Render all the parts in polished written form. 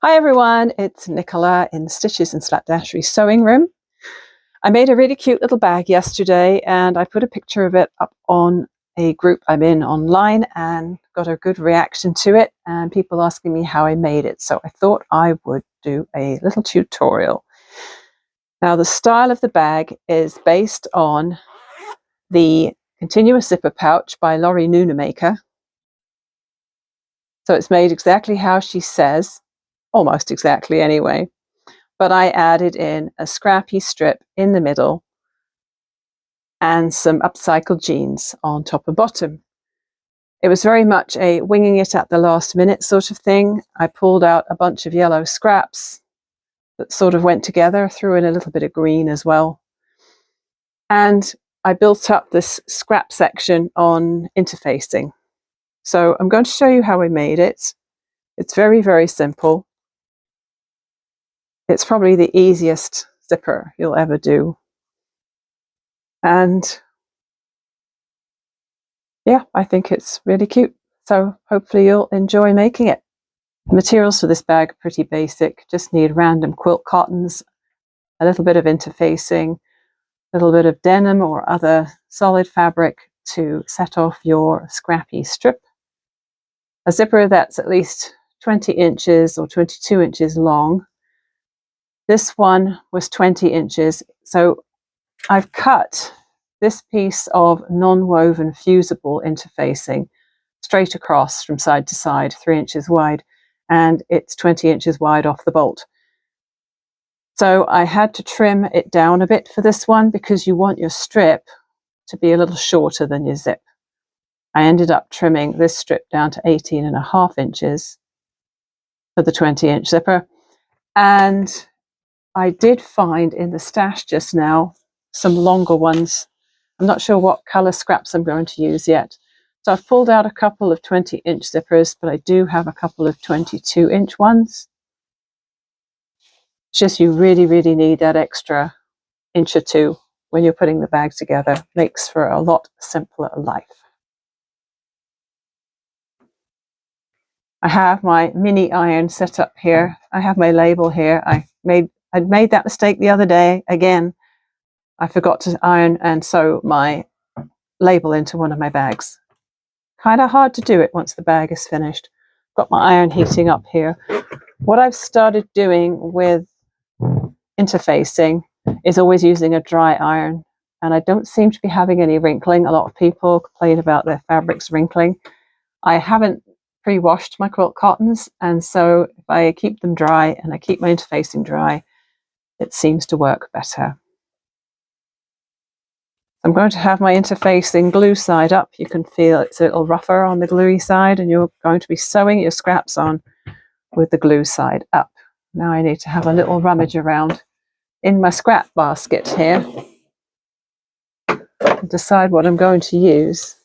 Hi everyone, it's Nicola in Stitches and Slapdashery Sewing Room. I made a really cute little bag yesterday and I put a picture of it up on a group I'm in online and got a good reaction to it and people asking me how I made it. So I thought I would do a little tutorial. Now the style of the bag is based on the Continuous Zipper Pouch by Lorrie Nunemaker. So it's made exactly how she says. Almost exactly anyway, but I added in a scrappy strip in the middle and some upcycled jeans on top and bottom. It was very much a winging it at the last minute sort of thing. I pulled out a bunch of yellow scraps that sort of went together, threw in a little bit of green as well, and I built up this scrap section on interfacing. So I'm going to show you how I made it. It's very, very simple. It's probably the easiest zipper you'll ever do. And yeah, I think it's really cute. So hopefully you'll enjoy making it. The materials for this bag are pretty basic. Just need random quilt cottons, a little bit of interfacing, a little bit of denim or other solid fabric to set off your scrappy strip. A zipper that's at least 20 inches or 22 inches long. This one was 20 inches, so I've cut this piece of non-woven fusible interfacing straight across from side to side, 3 inches wide, and it's 20 inches wide off the bolt. So I had to trim it down a bit for this one because you want your strip to be a little shorter than your zip. I ended up trimming this strip down to 18.5 inches for the 20-inch zipper, and I did find in the stash just now some longer ones. I'm not sure what colour scraps I'm going to use yet. So I've pulled out a couple of 20-inch zippers, but I do have a couple of 22-inch ones. It's just you really, really need that extra inch or two when you're putting the bag together. Makes for a lot simpler life. I have my mini iron set up here. I have my label here. I'd made that mistake the other day again. I forgot to iron and sew my label into one of my bags. Kind of hard to do it once the bag is finished. Got my iron heating up here. What I've started doing with interfacing is always using a dry iron, and I don't seem to be having any wrinkling. A lot of people complain about their fabrics wrinkling. I haven't pre-washed my quilt cottons, and so if I keep them dry and I keep my interfacing dry, it seems to work better. I'm going to have my interfacing glue side up. You can feel it's a little rougher on the gluey side, and you're going to be sewing your scraps on with the glue side up. Now I need to have a little rummage around in my scrap basket here and decide what I'm going to use.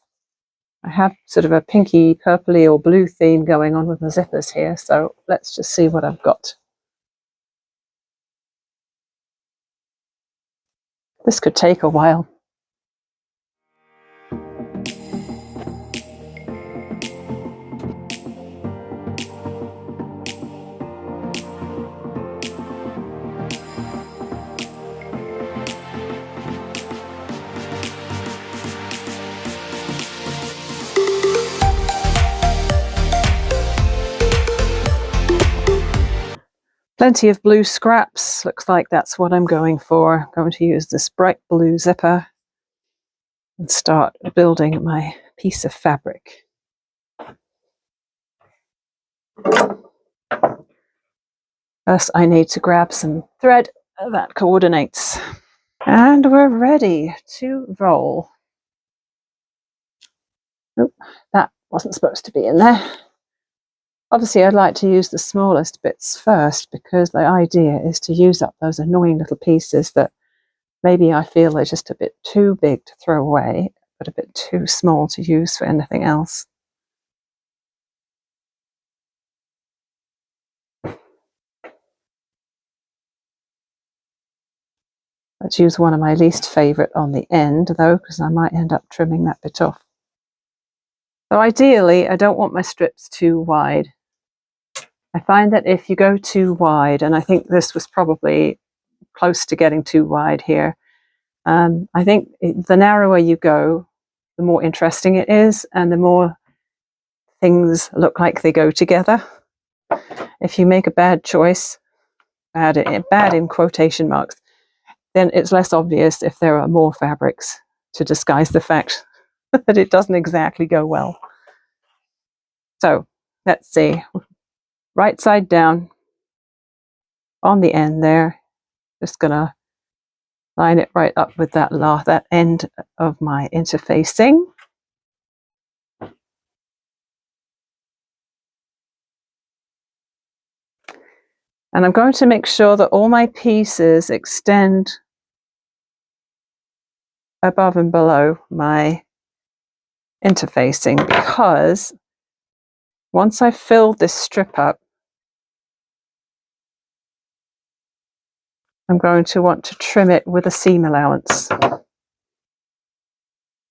I have sort of a pinky, purpley or blue theme going on with the zippers here, so let's just see what I've got. This could take a while. Plenty of blue scraps. Looks like that's what I'm going for. I'm going to use this bright blue zipper and start building my piece of fabric. First, I need to grab some thread that coordinates. And we're ready to roll. Oop, that wasn't supposed to be in there. Obviously, I'd like to use the smallest bits first because the idea is to use up those annoying little pieces that maybe I feel are just a bit too big to throw away, but a bit too small to use for anything else. Let's use one of my least favourite on the end, though, because I might end up trimming that bit off. So ideally, I don't want my strips too wide. I find that if you go too wide, and I think this was probably close to getting too wide here, I think the narrower you go, the more interesting it is, and the more things look like they go together. If you make a bad choice, bad in quotation marks, then it's less obvious if there are more fabrics to disguise the fact that it doesn't exactly go well. So let's see, right side down on the end there, just gonna line it right up with that end of my interfacing. And I'm going to make sure that all my pieces extend above and below my interfacing, because once I've filled this strip up, I'm going to want to trim it with a seam allowance. All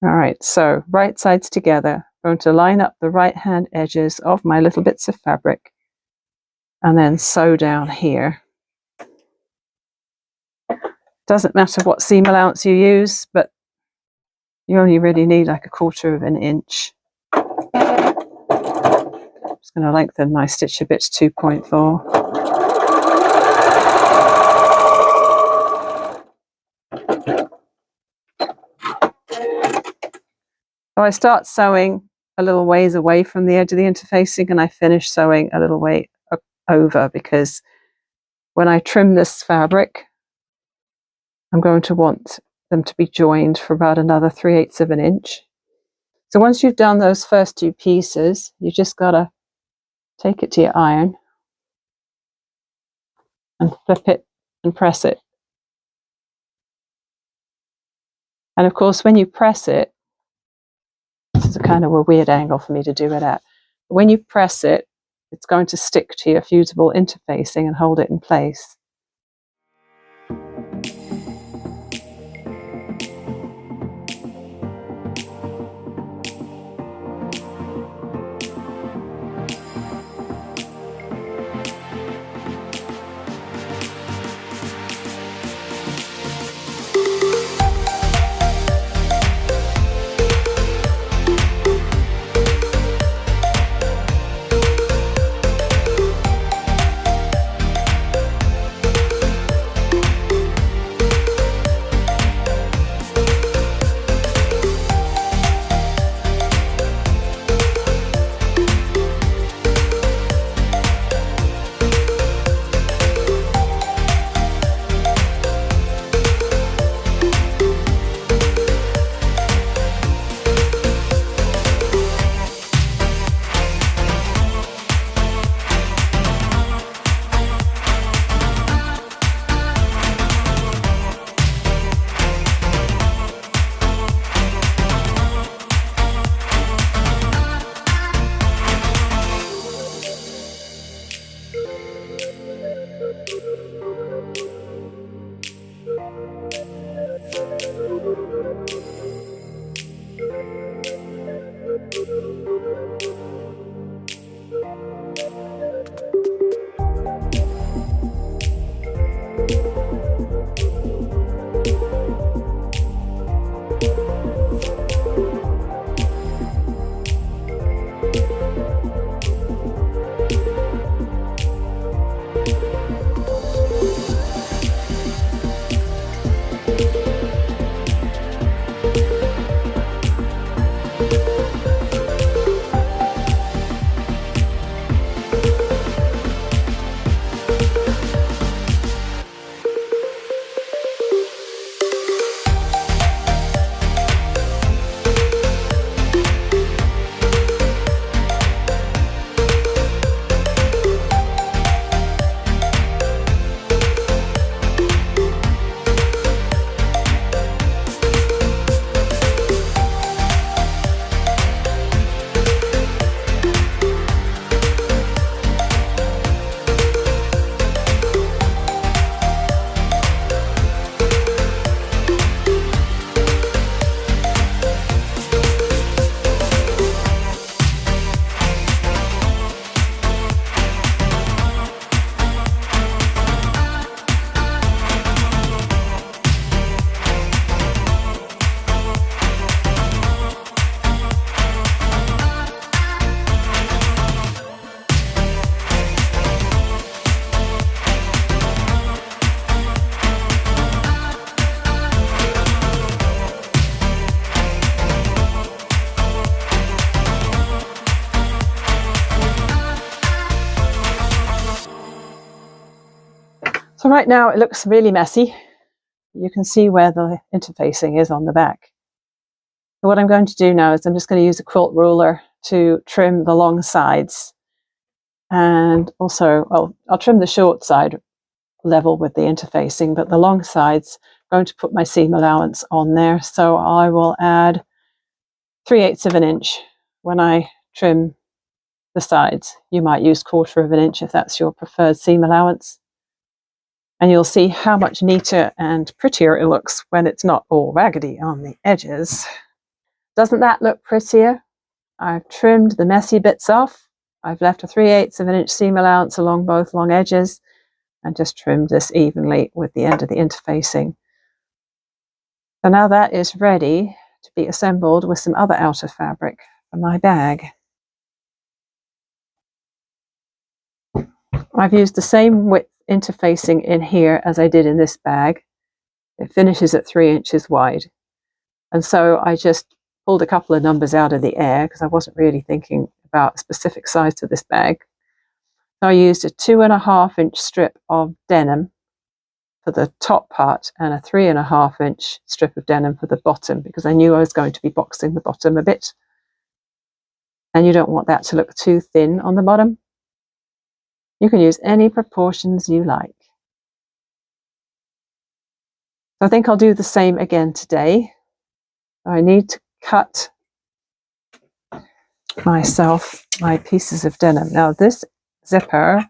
right, so right sides together, I'm going to line up the right hand edges of my little bits of fabric and then sew down here. Doesn't matter what seam allowance you use, but you only really need like 1/4 of an inch. I'm just going to lengthen my stitch a bit to 2.4. So I start sewing a little ways away from the edge of the interfacing, and I finish sewing a little way over, because when I trim this fabric, I'm going to want them to be joined for about another 3/8 of an inch. So once you've done those first 2 pieces, you just got to take it to your iron and flip it and press it. And of course, when you press it, this is a kind of a weird angle for me to do it at. When you press it, it's going to stick to your fusible interfacing and hold it in place. So right now it looks really messy. You can see where the interfacing is on the back. So what I'm going to do now is I'm just going to use a quilt ruler to trim the long sides. And also, well, I'll trim the short side level with the interfacing, but the long sides, I'm going to put my seam allowance on there. So I will add 3/8 of an inch when I trim the sides. You might use 1/4 of an inch if that's your preferred seam allowance. And you'll see how much neater and prettier it looks when it's not all raggedy on the edges. Doesn't that look prettier? I've trimmed the messy bits off. I've left a 3/8 of an inch seam allowance along both long edges and just trimmed this evenly with the end of the interfacing. So now that is ready to be assembled with some other outer fabric for my bag. I've used the same width interfacing in here as I did in this bag. It finishes at 3 inches wide. And so I just pulled a couple of numbers out of the air because I wasn't really thinking about a specific size to this bag. So I used a 2.5 inch strip of denim for the top part and a 3.5 inch strip of denim for the bottom, because I knew I was going to be boxing the bottom a bit. And you don't want that to look too thin on the bottom. You can use any proportions you like. So I think I'll do the same again today. I need to cut myself my pieces of denim. Now this zipper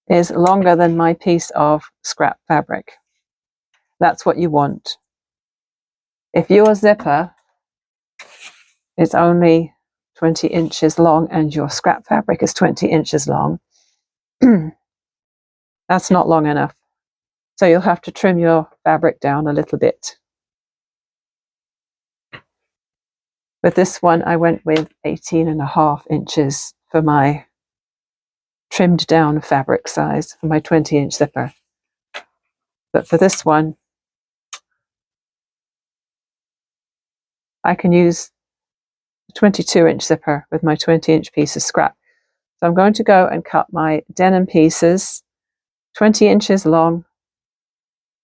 is longer than my piece of scrap fabric. That's what you want. If your zipper is only 20 inches long and your scrap fabric is 20 inches long, that's not long enough. So you'll have to trim your fabric down a little bit. With this one, I went with 18.5 inches for my trimmed down fabric size for my 20-inch zipper. But for this one, I can use a 22-inch zipper with my 20-inch piece of scrap. So I'm going to go and cut my denim pieces 20 inches long,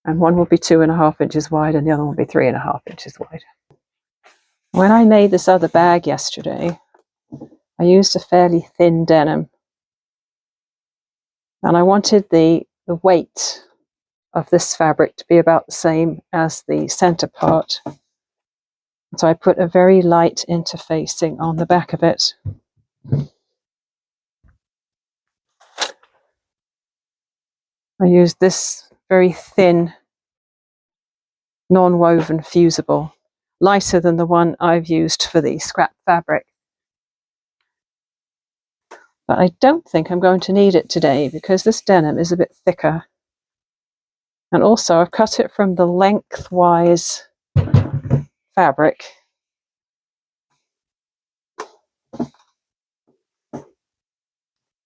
and one will be 2.5 inches wide and the other will be 3.5 inches wide. When I made this other bag yesterday, I used a fairly thin denim, and I wanted the weight of this fabric to be about the same as the center part. So I put a very light interfacing on the back of it. I used this very thin, non-woven fusible, lighter than the one I've used for the scrap fabric. But I don't think I'm going to need it today because this denim is a bit thicker. And also I've cut it from the lengthwise fabric.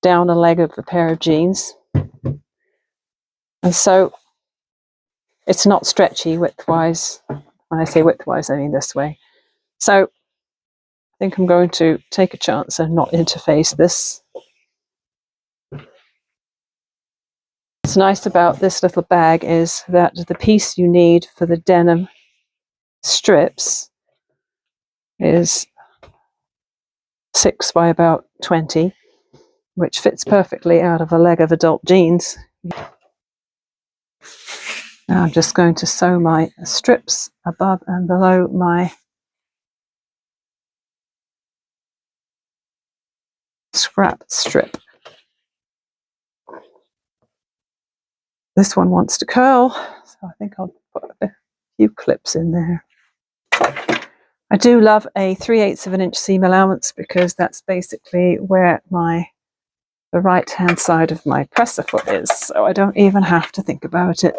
Down a leg of the pair of jeans. And so it's not stretchy widthwise. When I say widthwise, I mean this way. So I think I'm going to take a chance and not interface this. What's nice about this little bag is that the piece you need for the denim strips is 6 by about 20, which fits perfectly out of a leg of adult jeans. Now I'm just going to sew my strips above and below my scrap strip. This one wants to curl, so I think I'll put a few clips in there. I do love a 3/8 of an inch seam allowance because that's basically where the right hand side of my presser foot is, so I don't even have to think about it.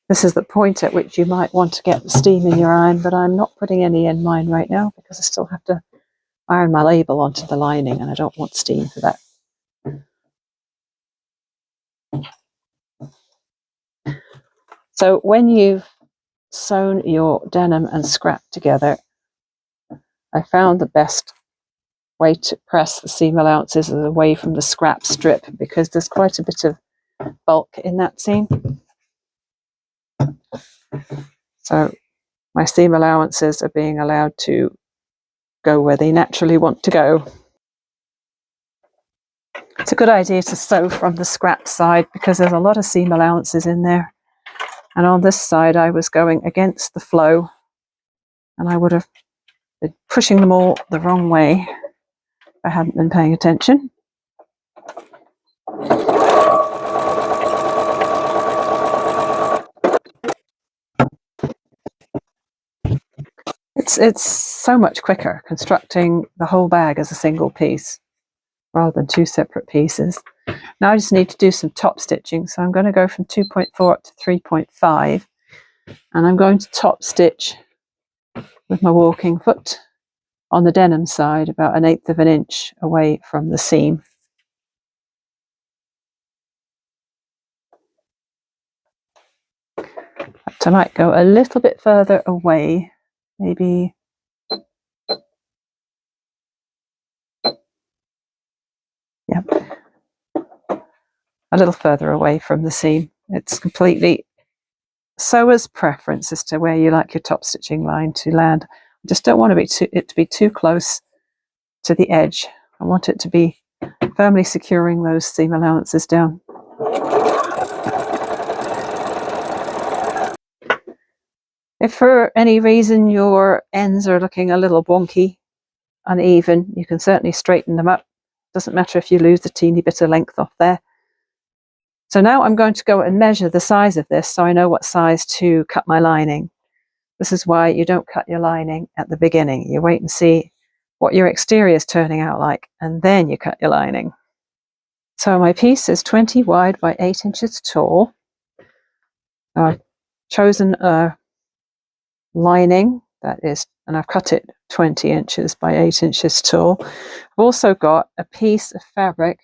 This is the point at which you might want to get the steam in your iron, but I'm not putting any in mine right now because I still have to iron my label onto the lining and I don't want steam for that. So when you've sewn your denim and scrap together, I found the best way to press the seam allowances is away from the scrap strip, because there's quite a bit of bulk in that seam. So my seam allowances are being allowed to go where they naturally want to go. It's a good idea to sew from the scrap side because there's a lot of seam allowances in there. And on this side I was going against the flow, and I would have been pushing them all the wrong way if I hadn't been paying attention. It's so much quicker constructing the whole bag as a single piece rather than two separate pieces. Now I just need to do some top stitching, so I'm going to go from 2.4 up to 3.5, and I'm going to top stitch with my walking foot on the denim side about 1/8 of an inch away from the seam. But I might go a little bit further away, maybe a little further away from the seam. It's completely sewer's preference as to where you like your top stitching line to land. I just don't want it to be too close to the edge. I want it to be firmly securing those seam allowances down. If for any reason your ends are looking a little wonky, uneven, you can certainly straighten them up. Doesn't matter if you lose a teeny bit of length off there. So now I'm going to go and measure the size of this so I know what size to cut my lining. This is why you don't cut your lining at the beginning. You wait and see what your exterior is turning out like, and then you cut your lining. So my piece is 20 wide by 8 inches tall. So I've chosen a lining that is, and I've cut it 20 inches by 8 inches tall. I've also got a piece of fabric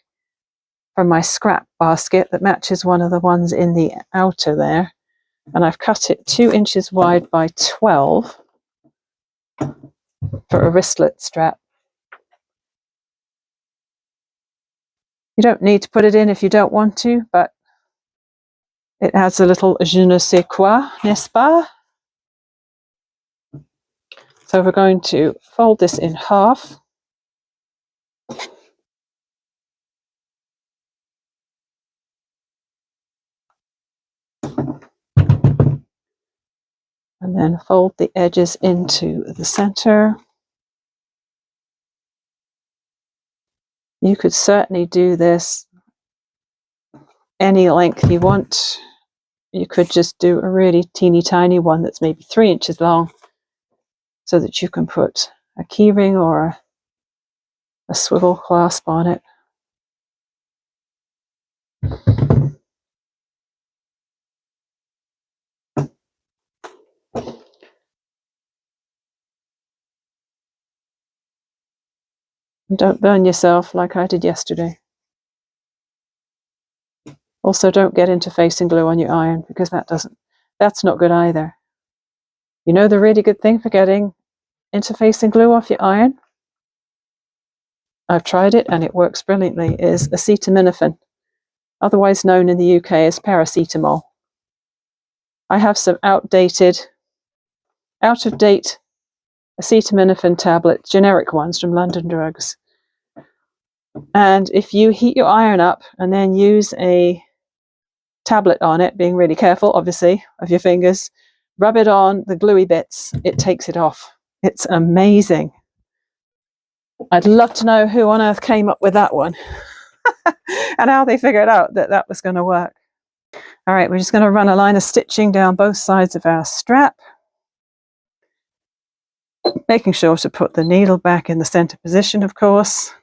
from my scrap basket that matches one of the ones in the outer there, and I've cut it 2 inches wide by 12 for a wristlet strap. You don't need to put it in if you don't want to, but it adds a little je ne sais quoi, n'est-ce pas? So we're going to fold this in half. And then fold the edges into the center. You could certainly do this any length you want. You could just do a really teeny tiny one that's maybe 3 inches long so that you can put a key ring or a swivel clasp on it. And don't burn yourself like I did yesterday. Also, don't get interfacing glue on your iron, because that's not good either. You know the really good thing for getting interfacing glue off your iron? I've tried it and it works brilliantly, is acetaminophen, otherwise known in the UK as paracetamol. I have some out-of-date acetaminophen tablets, generic ones from London Drugs. And if you heat your iron up and then use a tablet on it, being really careful, obviously, of your fingers, rub it on the gluey bits, it takes it off. It's amazing. I'd love to know who on earth came up with that one and how they figured out that that was going to work. All right, we're just going to run a line of stitching down both sides of our strap, making sure to put the needle back in the center position, of course.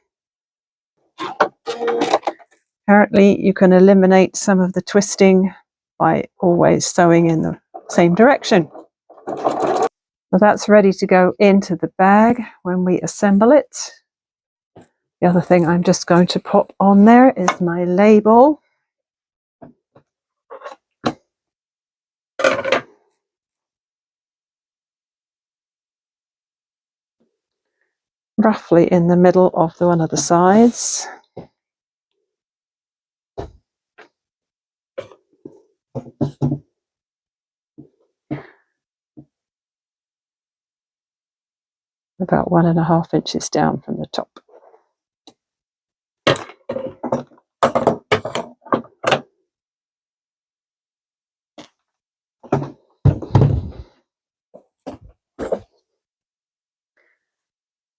Apparently you can eliminate some of the twisting by always sewing in the same direction. So that's ready to go into the bag when we assemble it. The other thing I'm just going to pop on there is my label. roughly in the middle of one of the sides. About 1.5 inches down from the top.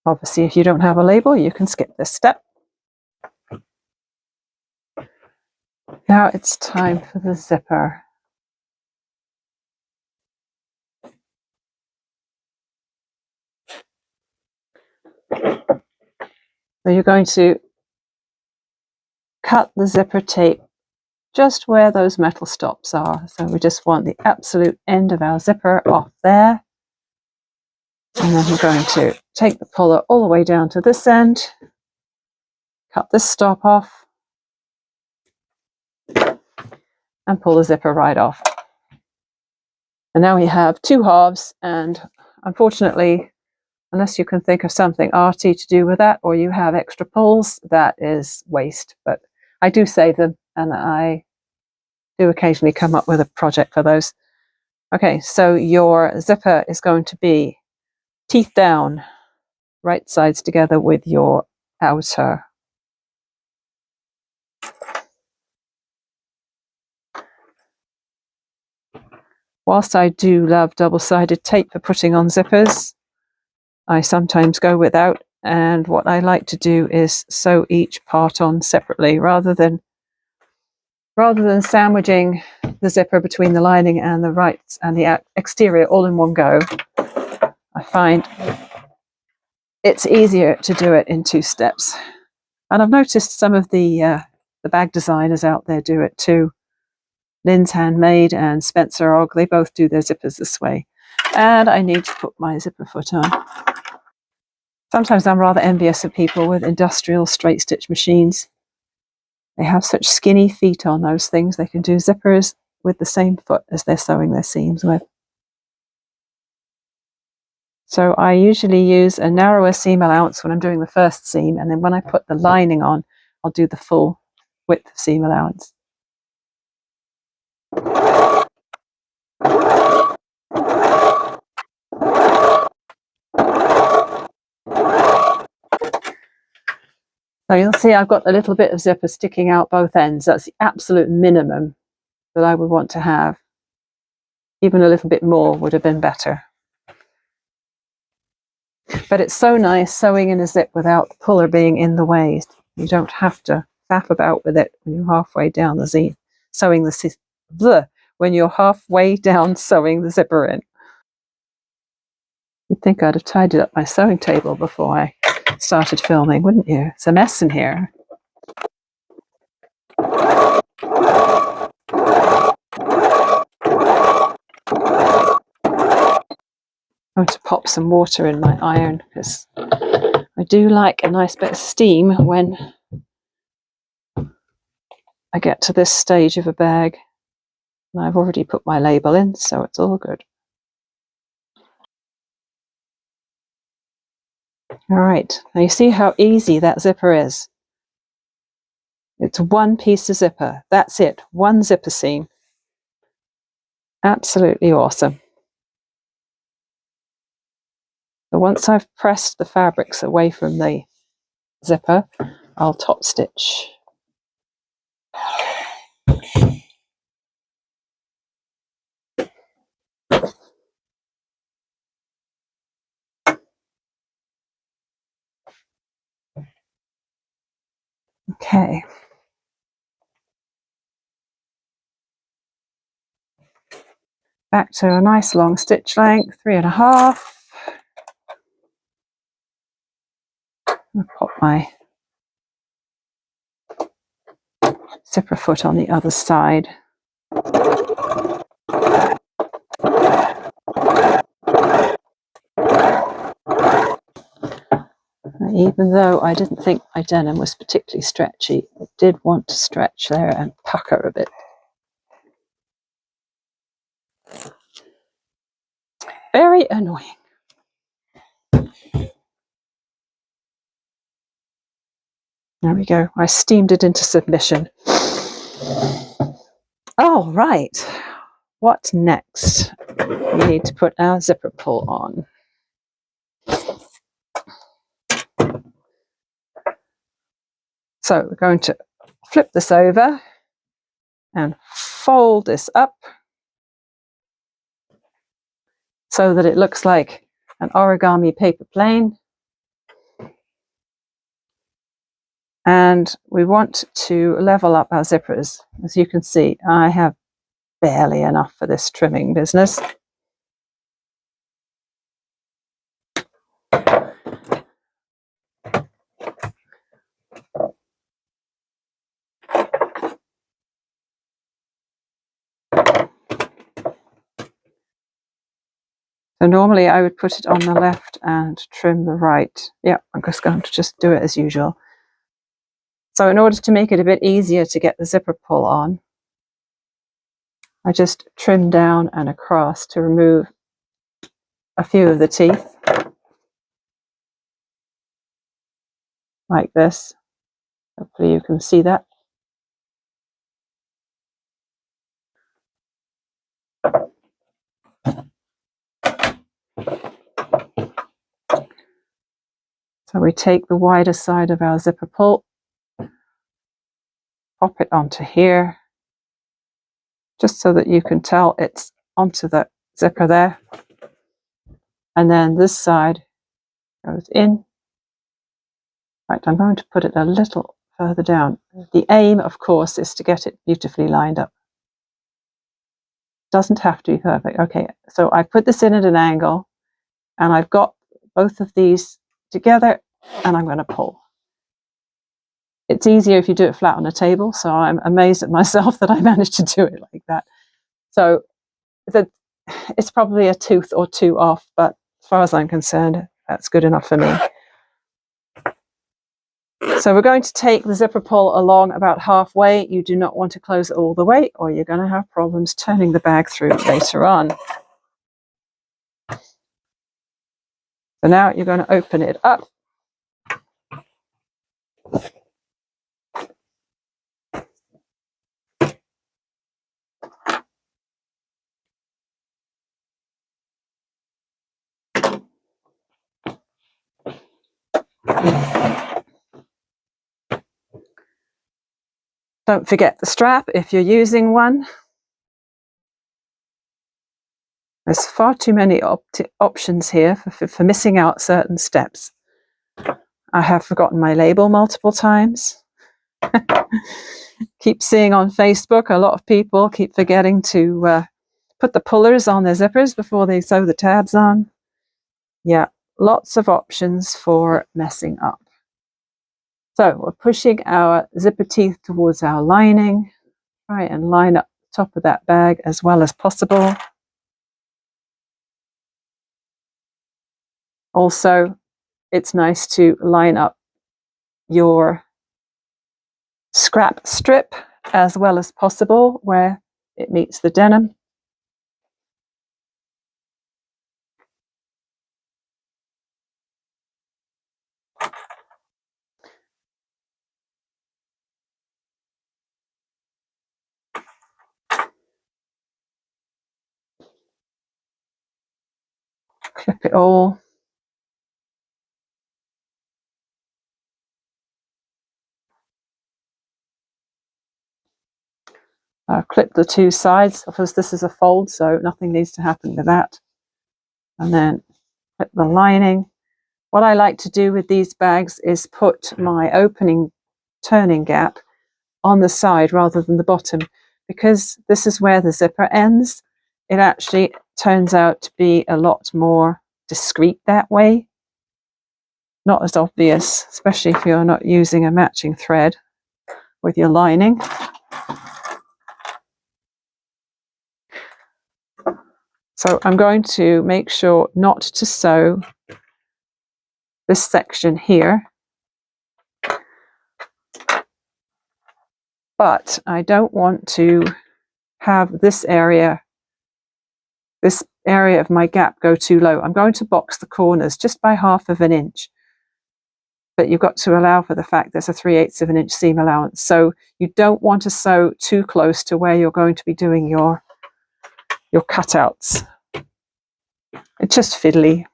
Obviously, if you don't have a label, you can skip this step. Now it's time for the zipper. So you're going to cut the zipper tape just where those metal stops are. So we just want the absolute end of our zipper off there. And then we're going to take the puller all the way down to this end, cut this stop off, and pull the zipper right off. And now we have 2 halves, and unfortunately, unless you can think of something arty to do with that, or you have extra pulls, that is waste. But I do save them, and I do occasionally come up with a project for those. Okay, so your zipper is going to be teeth down, right sides together with your outer. Whilst I do love double-sided tape for putting on zippers, I sometimes go without, and what I like to do is sew each part on separately rather than sandwiching the zipper between the lining and the right and the exterior all in one go. I find it's easier to do it in 2 steps. And I've noticed some of the bag designers out there do it too. Lynn's Handmade and Spencer Og, they both do their zippers this way. And I need to put my zipper foot on. Sometimes I'm rather envious of people with industrial straight stitch machines. They have such skinny feet on those things. They can do zippers with the same foot as they're sewing their seams with. So I usually use a narrower seam allowance when I'm doing the first seam, and then when I put the lining on, I'll do the full width seam allowance. So you'll see I've got a little bit of zipper sticking out both ends. That's the absolute minimum that I would want to have. Even a little bit more would have been better. But it's so nice sewing in a zip without the puller being in the way. You don't have to faff about with it when you're halfway down the zipper, when you're halfway down sewing the zipper in. You'd think I'd have tidied up my sewing table before I started filming, wouldn't you? It's a mess in here. I'm going to pop some water in my iron because I do like a nice bit of steam when I get to this stage of a bag. And I've already put my label in, so it's all good. All right, now you see how easy that zipper is. It's 1 piece of zipper. That's it, 1 zipper seam. Absolutely awesome. So once I've pressed the fabrics away from the zipper, I'll top stitch. Okay. Back to a nice long stitch length, 3.5. I'll pop my zipper foot on the other side. Even though I didn't think my denim was particularly stretchy, it did want to stretch there and pucker a bit. Very annoying. There we go. I steamed it into submission. All right. What next? We need to put our zipper pull on. So we're going to flip this over and fold this up so that it looks like an origami paper plane. And we want to level up our zippers. As you can see, I have barely enough for this trimming business. So normally I would put it on the left and trim the right. Yeah, I'm just going to just do it as usual. So in order to make it a bit easier to get the zipper pull on, I just trim down and across to remove a few of the teeth, like this. Hopefully you can see that. So we take the wider side of our zipper pull, pop it onto here, just so that you can tell it's onto the zipper there. And then this side goes in. Right, I'm going to put it a little further down. The aim, of course, is to get it beautifully lined up. Doesn't have to be perfect. Okay, so I put this in at an angle, and I've got both of these together, and I'm going to pull. It's easier if you do it flat on a table, so I'm amazed at myself that I managed to do it like that. So it's probably a tooth or two off, but as far as I'm concerned, that's good enough for me. So we're going to take the zipper pull along about halfway. You do not want to close it all the way, or you're going to have problems turning the bag through later on. So now you're going to open it up. Don't forget the strap if you're using one. There's far too many options here for missing out certain steps. I have forgotten my label multiple times. Keep seeing on Facebook, a lot of people keep forgetting to put the pullers on their zippers before they sew the tabs on. Yeah, lots of options for messing up. So we're pushing our zipper teeth towards our lining. Try and line up the top of that bag as well as possible. Also, it's nice to line up your scrap strip as well as possible where it meets the denim. Clip it all. Clip the two sides. Of course, this is a fold, so nothing needs to happen with that. And then clip the lining. What I like to do with these bags is put my opening turning gap on the side rather than the bottom, because this is where the zipper ends. It actually turns out to be a lot more discreet that way. Not as obvious, especially if you're not using a matching thread with your lining. So I'm going to make sure not to sew this section here, but I don't want to have this area of my gap go too low. I'm going to box the corners just by 1/2 of an inch. but you've got to allow for the fact there's a 3/8 of an inch seam allowance. So you don't want to sew too close to where you're going to be doing your cutouts. It's just fiddly.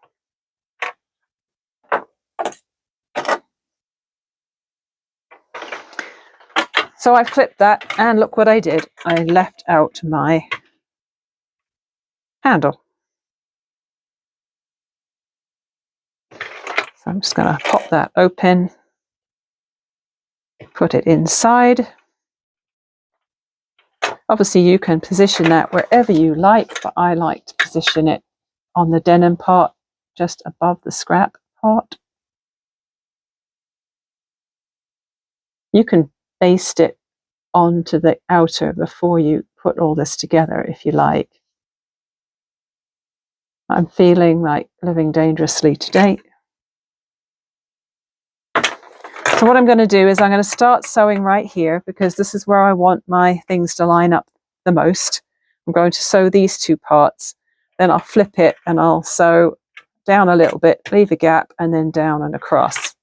So I've clipped that, and look what I did. I left out my handle. So I'm just going to pop that open, put it inside. Obviously you can position that wherever you like, but I like to position it on the denim part, just above the scrap part. You can baste it onto the outer before you put all this together if you like. I'm feeling like living dangerously today. So what I'm going to do is I'm going to start sewing right here, because this is where I want my things to line up the most. I'm going to sew these two parts, then I'll flip it and I'll sew down a little bit, leave a gap, and then down and across.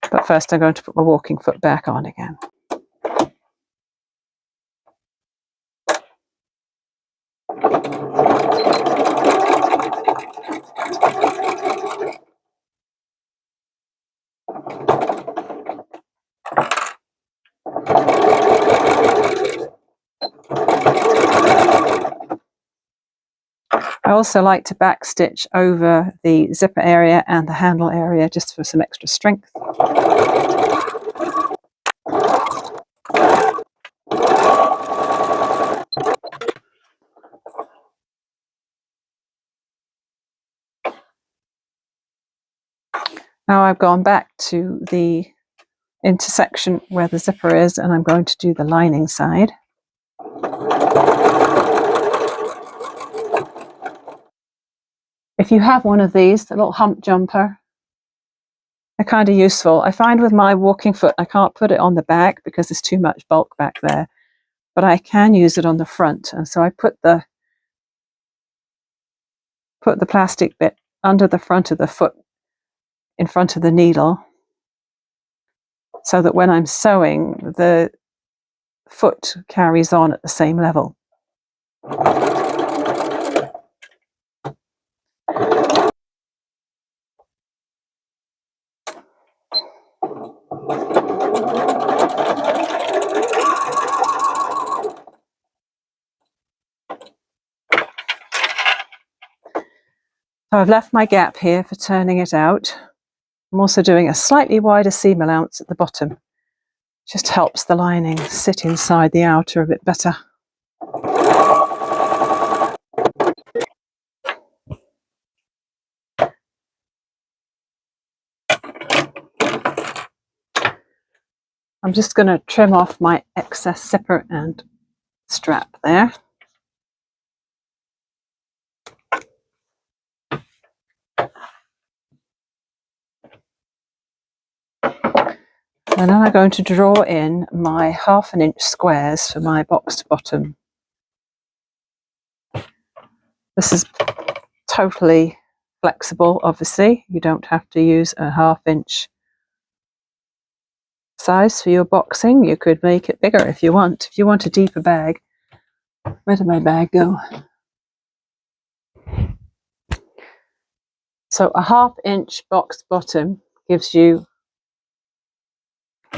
But first I'm going to put my walking foot back on again. I also like to backstitch over the zipper area and the handle area just for some extra strength. Now I've gone back to the intersection where the zipper is, and I'm going to do the lining side. If you have one of these, the little hump jumper, they're kind of useful. I find with my walking foot, I can't put it on the back because there's too much bulk back there, but I can use it on the front. And so I put the plastic bit under the front of the foot, in front of the needle, so that when I'm sewing, the foot carries on at the same level. So I've left my gap here for turning it out. I'm also doing a slightly wider seam allowance at the bottom. Just helps the lining sit inside the outer a bit better. I'm just going to trim off my excess zipper and strap there. And then I'm going to draw in my 1/2 inch squares for my boxed bottom. This is totally flexible, obviously. You don't have to use a 1/2 inch size for your boxing. You could make it bigger if you want. If you want a deeper bag. Where did my bag go? So a 1/2 inch boxed bottom gives you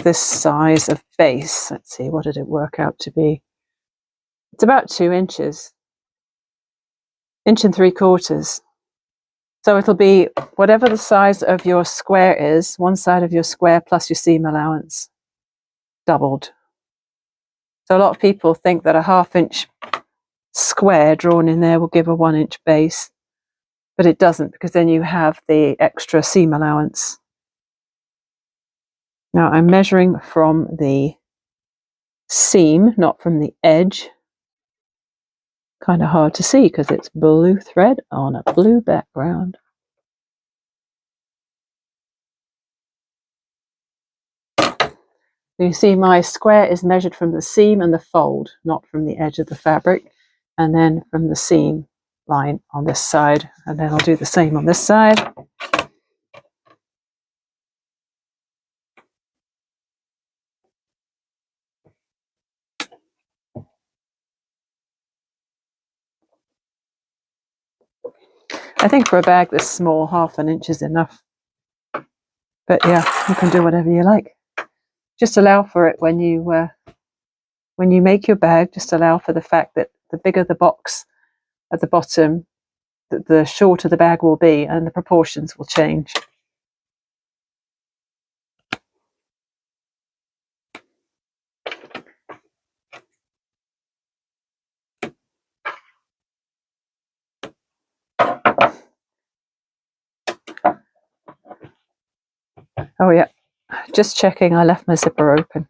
this size of base. Let's see, what did it work out to be? It's about 2 inches. 1 3/4 inches. So it'll be whatever the size of your square is, one side of your square plus your seam allowance, doubled. So a lot of people think that a 1/2 inch square drawn in there will give a 1 inch base, but it doesn't, because then you have the extra seam allowance. Now I'm measuring from the seam, not from the edge. Kind of hard to see because it's blue thread on a blue background. You see my square is measured from the seam and the fold, not from the edge of the fabric, and then from the seam line on this side, and then I'll do the same on this side. I think for a bag this small, 1/2 inch is enough. But yeah, you can do whatever you like. Just allow for it when you make your bag. Just allow for the fact that the bigger the box at the bottom, the shorter the bag will be, and the proportions will change. Oh yeah, just checking I left my zipper open.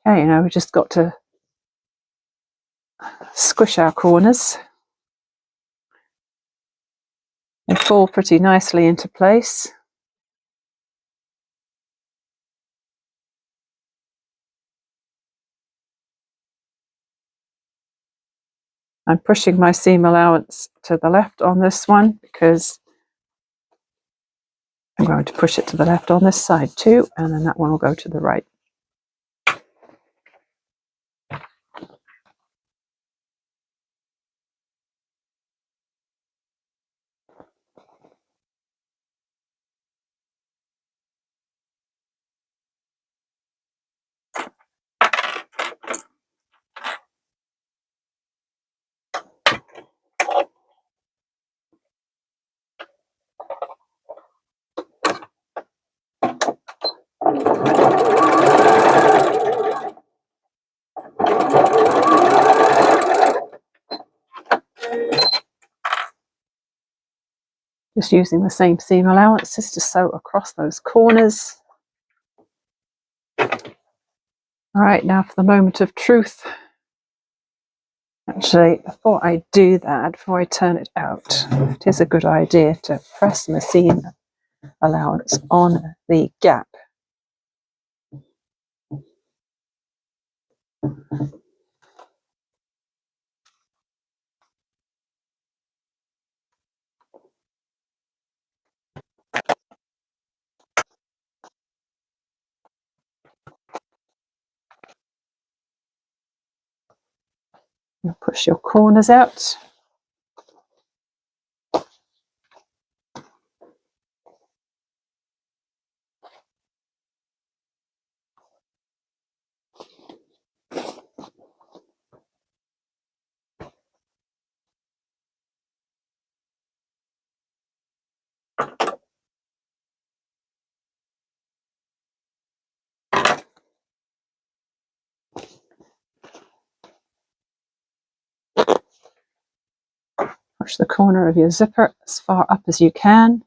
Okay, now we've just got to squish our corners. They fall pretty nicely into place. I'm pushing my seam allowance to the left on this one because I'm going to push it to the left on this side too, and then that one will go to the right. Just using the same seam allowances to sew across those corners. All right, now for the moment of truth. Actually, before I do that, before I turn it out, it is a good idea to press my seam allowance on the gap. You push your corners out. Push the corner of your zipper as far up as you can.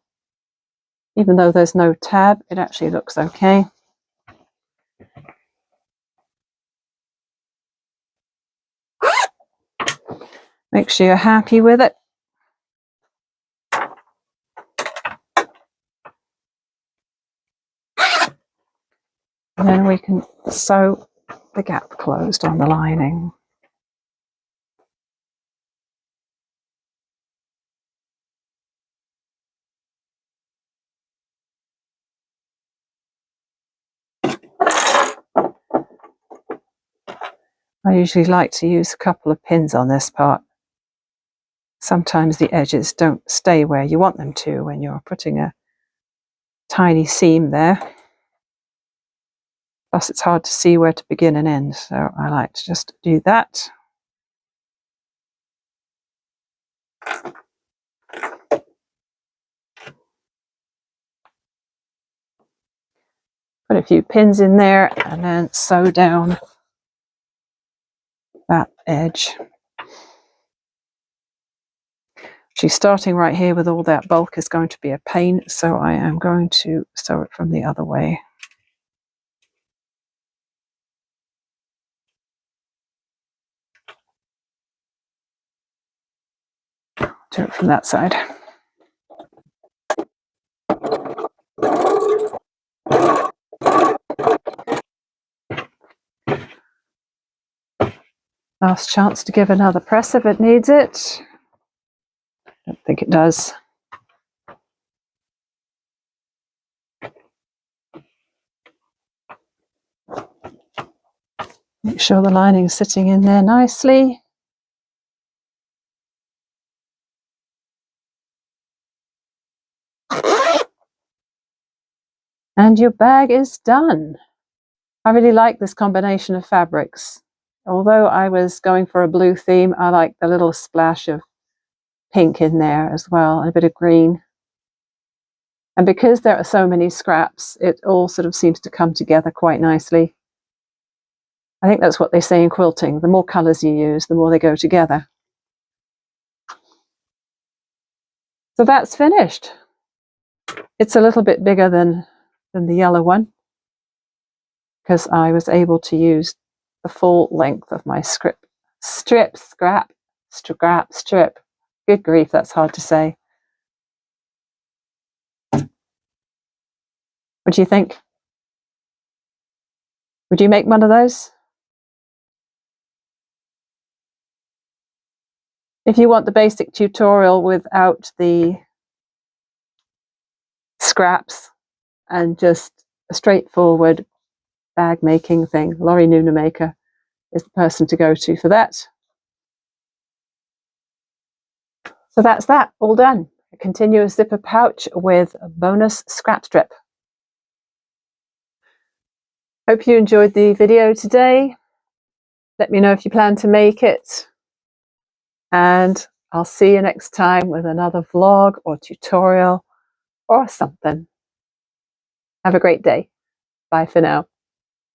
Even though there's no tab, it actually looks okay. Make sure you're happy with it. And then we can sew the gap closed on the lining. I usually like to use a couple of pins on this part. Sometimes the edges don't stay where you want them to when you're putting a tiny seam there. Plus it's hard to see where to begin and end, so I like to just do that. Put a few pins in there and then sew down that edge. She's starting right here with all that bulk is going to be a pain, so I am going to sew it from the other way. Do it from that side. Last chance to give another press if it needs it. Don't think it does. Make sure the lining's sitting in there nicely. And your bag is done. I really like this combination of fabrics. Although I was going for a blue theme, I like the little splash of pink in there as well, and a bit of green. And because there are so many scraps, it all sort of seems to come together quite nicely. I think that's what they say in quilting. The more colours you use, the more they go together. So that's finished. It's a little bit bigger than the yellow one, because I was able to use the full length of my strip. Good grief, that's hard to say. What do you think? Would you make one of those? If you want the basic tutorial without the scraps and just a straightforward bag making thing, Lorrie Nunemaker is the person to go to for that. So that's that, all done. A continuous zipper pouch with a bonus scrap strip. Hope you enjoyed the video today. Let me know if you plan to make it. And I'll see you next time with another vlog or tutorial or something. Have a great day. Bye for now.